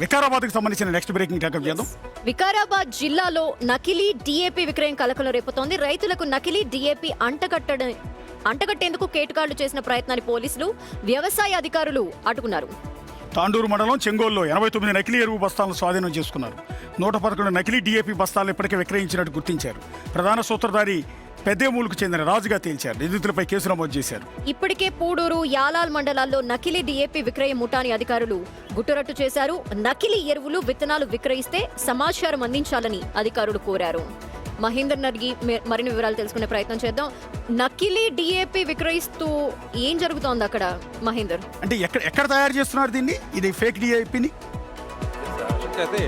వికారాబాద్కి సంబంధించిన next breaking take up చేద్దాం. వికారాబాద్ జిల్లాలో నకిలీ డిఏపి విక్రయం కలకలం రేపుతోంది. రైతులకు నకిలీ డిఏపి అంటగట్టేందుకు కేటుగాళ్లు చేసిన ప్రయత్నాన్ని పోలీసులు, వ్యవసాయ అధికారులు అడ్డుకున్నారు. తాండూరు మండలం చెంగోల్లో 89 నకిలీ ఎరువు బస్తాలను స్వాధీనం చేసుకున్నారు. 111 నకిలీ డిఏపి బస్తాలను ఇప్పటికే విక్రయించినట్టు గుర్తించారు. ప్రధాన సూత్రధారి పెద్దేమూలుకు చెందిన రాజుగా తేల్చారు. నిందితులపై కేసు నమోదు చేశారు. ఇప్పటికే పూడూరు, యాలాల్ మండలాల్లో నకిలీ డిఏపి విక్రయ ముఠాని అధికారులు గుట్టురట్టు చేశారు. నకిలీ ఎరువులు, విత్తనాలు విక్రయిస్తే సమాచారం అందించాలని అధికారులు కోరారు. మహేందర్ నర్గి మరిన్ని వివరాలు తెలుసుకునే ప్రయత్నం చేద్దాం. నకిలీ డిఏపి విక్రయిస్తూ ఏం జరుగుతోంది అక్కడ మహేందర్? అంటే ఎక్కడ తయారు చేస్తున్నారు దీన్ని? ఇది ఫేక్ డిఏపిని అయితే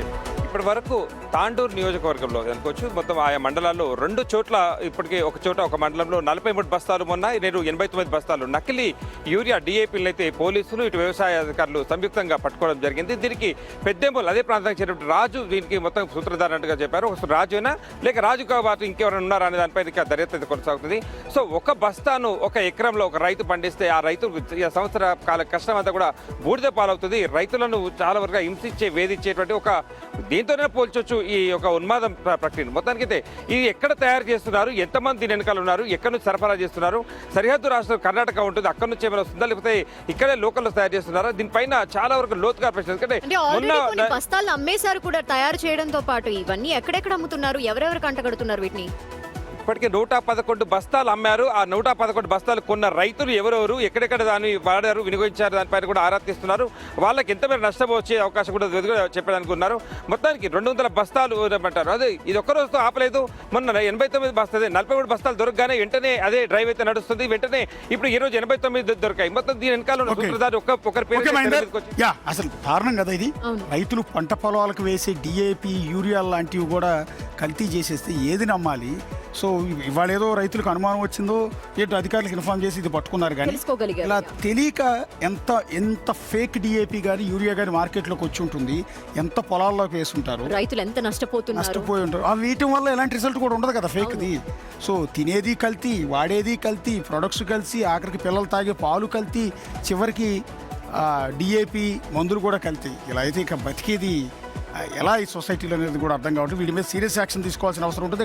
ఇప్పటి వరకు తాండూరు నియోజకవర్గంలో అనుకోవచ్చు, మొత్తం ఆయా మండలాల్లో 2 చోట్ల ఇప్పటికే ఒక చోట ఒక మండలంలో 43 బస్తాలు, మొన్న నేడు 89 బస్తాలు నకిలీ యూరియా డిఏపీలు అయితే పోలీసులు, ఇటు వ్యవసాయ అధికారులు సంయుక్తంగా పట్టుకోవడం జరిగింది. దీనికి పెద్దేమూలు అదే ప్రాంతానికి చేరినటువంటి రాజు దీనికి మొత్తం సూత్రధారన్నట్టుగా చెప్పారు. రాజునా లేక రాజుగా వాటి ఇంకెవరైనా ఉన్నారా అనే దానిపై దర్యాప్తు అయితే కొనసాగుతుంది. సో ఒక బస్తాను ఒక ఎకరంలో ఒక రైతు పండిస్తే ఆ రైతు సంవత్సర కాల కష్టం అంతా కూడా బూడిద పాలవుతుంది. రైతులను చాలా వరకు హింసించే, వేధించేటువంటి ఒక దీంతోనే పోల్చొచ్చు ఈ యొక్క ఉన్మాదం ప్రక్రియ. మొత్తానికి అయితే ఇది ఎక్కడ తయారు చేస్తున్నారు, ఎంతమంది దీని వెనకాల ఉన్నారు, ఎక్కడి నుంచి సరఫరా చేస్తున్నారు, సరిహద్దు రాష్ట్రం కర్ణాటక ఉంటుంది, అక్కడి నుంచి ఏమైనా వస్తుందా లేకపోతే ఇక్కడే లోకల్లో తయారు చేస్తున్నారా? దీనిపైన చాలా వరకు లోతుగా ప్రశ్న. ఎందుకంటే బస్తాలను అమ్మేశారు కూడా తయారు చేయడంతో పాటు. ఇవన్నీ ఎక్కడెక్కడ అమ్ముతున్నారు, ఎవరెవరికి అంటగడుతున్నారు వీటిని? ఇప్పటికే 111 బస్తాలు అమ్మారు. ఆ 111 బస్తాలు కొన్న రైతులు ఎవరెవరు, ఎక్కడెక్కడ దాన్ని వాడారు, వినియోగించారు, దానిపైన కూడా ఆరా తీస్తున్నారు. వాళ్ళకి ఎంత మేర నష్టం వచ్చే అవకాశం కూడా చెప్పడానికి ఉన్నారు. మొత్తానికి 200 బస్తాలు అంటారు. అదే ఇది ఒక్క రోజుతో ఆపలేదు. మొన్న 89 బస్తాలు, 43 బస్తాలు దొరకగానే వెంటనే అదే డ్రైవ్ అయితే నడుస్తుంది. వెంటనే ఇప్పుడు ఈ రోజు 89 దొరికాయి. మొత్తం దీని వెనకాల ఒకరి పేరు అసలు కారణం కదా ఇది. రైతులు పంట పొలాలకు వేసే డిఏపి, యూరియా లాంటివి కూడా కల్తీ చేసేస్తే ఏది నమ్మాలి? సో ఇవాళ ఏదో రైతులకు అనుమానం వచ్చిందో ఏంటో అధికారులకు ఇన్ఫార్మ్ చేసి ఇది పట్టుకున్నారు. కానీ ఇలా తెలియక ఎంత ఫేక్ డిఏపి కానీ యూరియా కానీ మార్కెట్లోకి వచ్చి ఉంటుంది, ఎంత పొలాల్లోకి వేసుంటారు, రైతులు ఎంత నష్టపోయి ఉంటారు. ఆ వీటి వల్ల ఎలాంటి రిజల్ట్ కూడా ఉండదు కదా ఫేక్ది. సో తినేది కల్తీ, వాడేది కల్తీ, ప్రొడక్ట్స్ కలిసి, ఆఖరికి పిల్లలు తాగే పాలు కల్తీ, చివరికి డిఏపి మందులు కూడా కల్తీ. ఇలా అయితే ఇక బతికేది ఎలా ఈ సొసైటీలో అనేది కూడా అర్థం కావట్లేదు. వీటి మీద సీరియస్ యాక్షన్ తీసుకోవాల్సిన అవసరం ఉంటుంది.